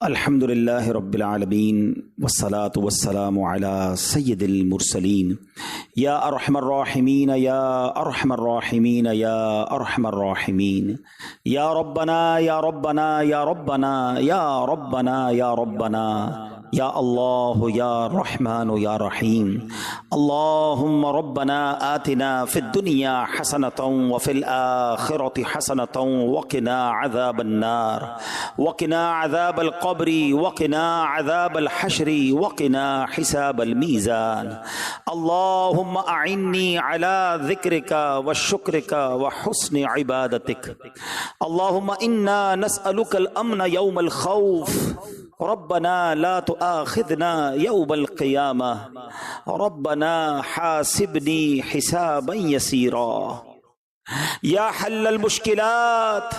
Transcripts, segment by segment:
الحمد لله رب العالمين والصلاة والسلام على سيد المرسلين يا أرحم الراحمين يا أرحم الراحمين يا أرحم الراحمين يا ربنا يا ربنا يا ربنا يا ربنا يا ربنا يا الله يا رحمن يا رحيم اللهم ربنا آتنا في الدنيا حسنة وفي الآخرة حسنة وقنا عذاب النار وقنا عذاب القبر وقنا عذاب الحشر وقنا حساب الميزان اللهم أعني على ذكرك وشكرك وحسن عبادتك اللهم إنا نسألك الأمن يوم الخوف ربنا لا تؤاخذنا يوم القيامة ربنا حاسبني حسابا يسيرا يا حل المشكلات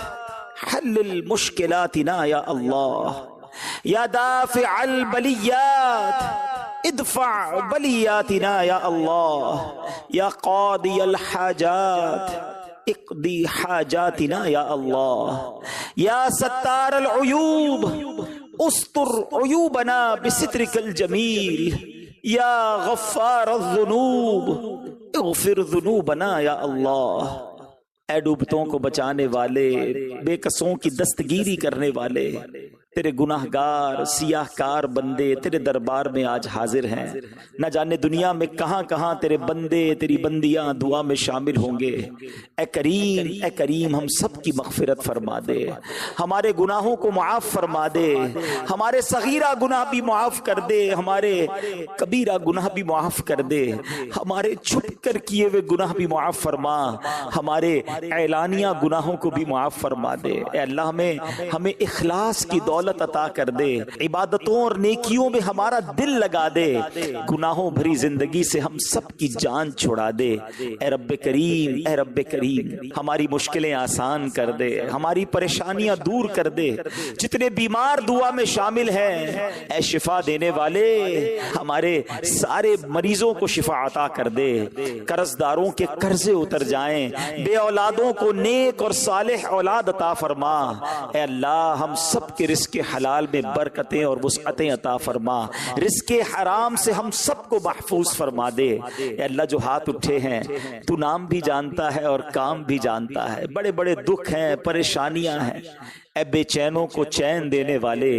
حل المشكلاتنا يا الله يا دافع البليات ادفع بلياتنا يا الله يا قاضي الحاجات اقضي حاجاتنا يا الله يا ستار العيوب استر عیوبنا بسترک الجمیل یا غفار الذنوب اغفر ذنوبنا یا اللہ۔ اے ڈوبتوں کو بچانے والے، بے کسوں کی دستگیری کرنے والے، تیرے گناہ گار سیاہ کار بندے تیرے دربار میں آج حاضر ہیں۔ نہ جانے دنیا میں کہاں کہاں تیرے بندے تیری بندیاں دعا میں شامل ہوں گے۔ اے کریم ہم سب کی مغفرت فرما دے، ہمارے گناہوں کو معاف فرما دے، ہمارے صغیرہ گناہ بھی معاف کر دے، ہمارے کبیرہ گناہ بھی معاف کر دے، ہمارے چھپ کر کیے ہوئے گناہ بھی معاف فرما، ہمارے اعلانیہ گناہوں کو بھی معاف فرما دے۔ اے اللہ ہمیں اخلاص کی دولت عطا کر دے، عبادتوں اور نیکیوں میں ہمارا دل لگا دے، گناہوں بھری زندگی سے ہم سب کی جان چھڑا دے۔ اے رب کریم ہماری مشکلیں آسان کر دے، ہماری پریشانیاں دور کر دے۔ جتنے بیمار دعا میں شامل ہیں اے شفا دینے والے ہمارے سارے مریضوں کو شفا عطا کر دے، قرض داروں کے قرضے اتر جائیں، بے اولادوں کو نیک اور صالح اولاد عطا فرما۔ اے اللہ ہم سب کے رزق حلال میں برکتیں اور وسعتیں عطا فرما، رزق حرام سے ہم سب کو محفوظ فرما دے۔ اے اللہ جو ہاتھ اٹھے ہیں تو نام بھی جانتا ہے اور کام بھی جانتا ہے، بڑے بڑے دکھ ہیں پریشانیاں ہیں، اے بے چینوں کو چین دینے والے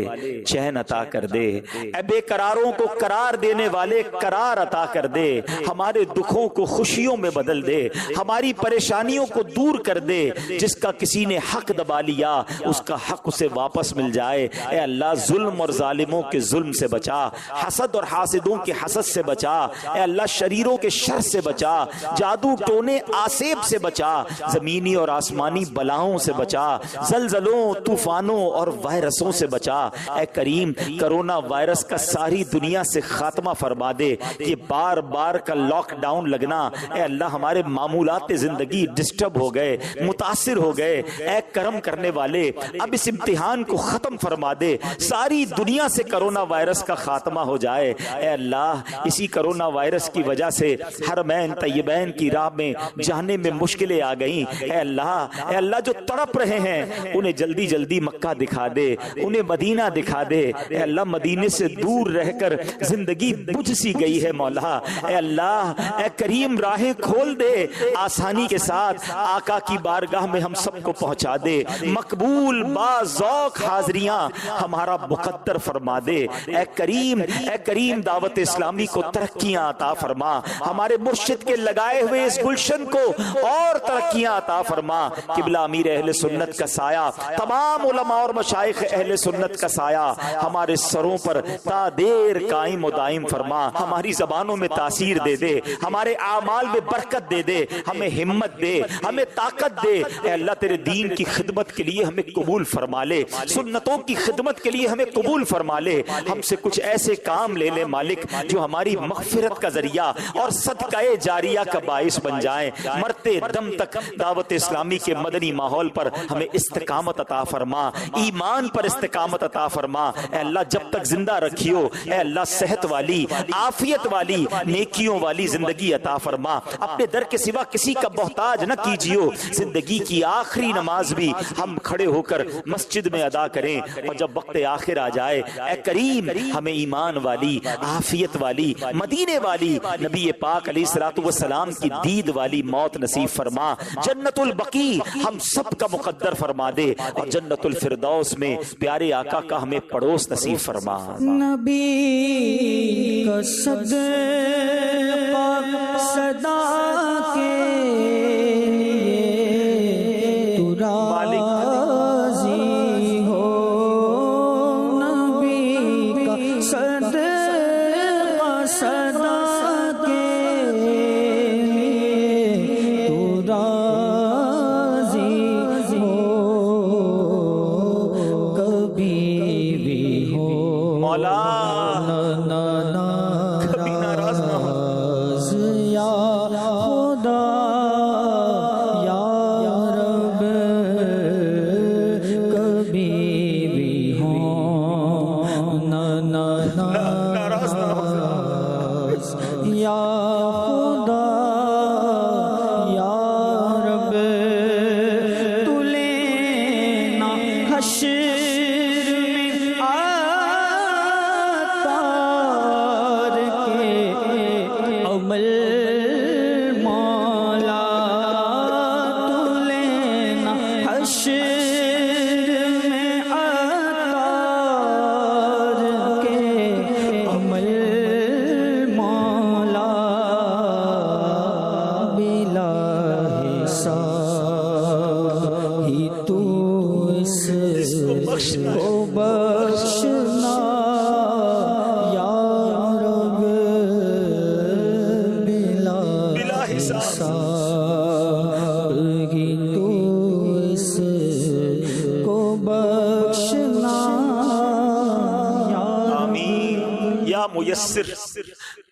چین عطا کر دے، اے بے قراروں کو قرار دینے والے قرار عطا کر دے، ہمارے دکھوں کو خوشیوں میں بدل دے، ہماری پریشانیوں کو دور کر دے۔ جس کا کسی نے حق دبا لیا اس کا حق اسے واپس مل جائے۔ اے اللہ ظلم اور ظالموں کے ظلم سے بچا، حسد اور حاسدوں کے حسد سے بچا، اے اللہ شریروں کے شر سے بچا، جادو ٹونے آسیب سے بچا، زمینی اور آسمانی بلاؤں سے بچا، زلزلوں طوفانوں اور وائرسوں سے بچا۔ اے کریم کرونا وائرس کا ساری دنیا سے خاتمہ فرما دے۔ یہ بار بار کا لاک ڈاؤن لگنا اے اللہ ہمارے معمولات زندگی ڈسٹرب ہو گئے، متاثر ہو گئے۔ اے کرم کرنے والے اب اس امتحان کو ختم فرما دے، ساری دنیا سے کرونا وائرس کا خاتمہ ہو جائے۔ اے اللہ اسی کرونا وائرس کی وجہ سے حرمین طیبین کی راہ میں جانے میں مشکلیں آ گئیں۔ اے اللہ جو تڑپ رہے ہیں انہیں جلدی مکہ دکھا دے، انہیں مدینہ دکھا دے۔ اے اللہ مدینے سے دور رہ کر زندگی بجھ سی گئی ہے مولا۔ اے اللہ اے کریم راہیں کھول دے، آسانی کے ساتھ آقا کی بارگاہ میں ہم سب کو پہنچا دے، مقبول باذوق حاضریاں ہمارا مقدر فرما دے۔ اے کریم دعوت اسلامی کو ترقیاں عطا فرما، ہمارے مرشد کے لگائے ہوئے اس گلشن کو اور ترقیاں عطا فرما۔ قبلہ امیر اہل سنت کا سایہ، تمام علماء اور مشائخ اہل سنت کا سایہ ہمارے سروں پر تا دیر قائم و دائم فرما، ہماری زبانوں میں تاثیر دے دے، ہمارے اعمال میں برکت دے دے، ہمیں ہمت دے، ہمیں طاقت دے۔ اے اللہ تیرے دین کی خدمت کے لیے ہمیں قبول فرما لے، سنتوں کی خدمت کے لیے ہمیں قبول فرما لے، ہم سے کچھ ایسے کام لے لے مالک جو ہماری مغفرت کا ذریعہ اور صدقہ جاریہ کا باعث بن جائیں۔ مرتے دم تک دعوت اسلامی کے مدنی ماحول پر ہمیں استقامت عطا فرما، ایمان پر استقامت عطا فرما۔ اے اللہ جب تک زندہ رکھیو، اے اللہ صحت والی، عافیت والی، نیکیوں والی زندگی عطا فرما۔ اپنے در کے سوا کسی کا محتاج نہ کیجیو۔ زندگی کی آخری نماز بھی ہم کھڑے ہو کر مسجد میں ادا کریں، اور جب وقت آخر آ جائے اے کریم ہمیں ایمان والی، عافیت والی، مدینے والی، نبی پاک علیہ الصلوۃ والسلام کی دید والی موت نصیب فرما۔ جنت البقیع ہم سب کا مقدر فرما دے، اور جنت الفردوس میں پیارے آقا کا ہمیں پڑوس نصیب فرما۔ نبی کا صدقہ صدا کے تو راضی ہو، نبی کا صدقہ صدا کے تو راضی ہو، کبھی بھی ہو مولا کبھی ناراض نہ ہو یا خدا یا رب، کبھی بھی ہو ناراض نہ ہو یا خدا یا رب، تو لینا حشر عمل مولا، تو لینا حشر میں عطار کے عمل مولا، بلا حساب ہی تو اس کو بخشنا یا رب، بلا حساب ہی تو اس کو بخشنا یا آمین۔ یا میسر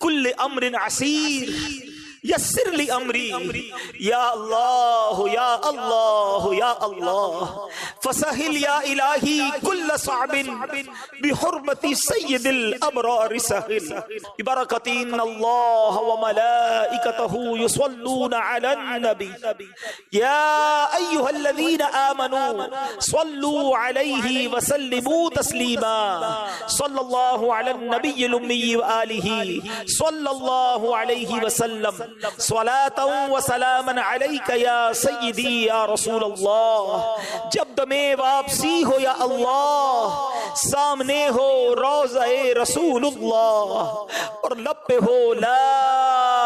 کل امر عسیر یسر لی امری، یا اللہ یا اللہ یا اللہ، فسہل یا الہی کل صعب بحرمت سید الابرار سہل، ببرکت ان اللہ وملائکتہ یصلون علی النبی یا ایہا الذین آمنوا صلوا علیہ وسلموا تسلیما، صلی اللہ علی النبی الامی وآلہ صلی اللہ علیہ وسلم، صلاۃ و سلام علیک یا سیدی یا رسول اللہ۔ جب دمیں واپسی ہو یا اللہ، سامنے ہو روضہ رسول اللہ، اور لب پہ ہو لا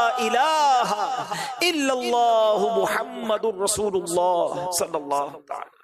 الہ الا اللہ محمد الرسول اللہ صلی اللہ تعالی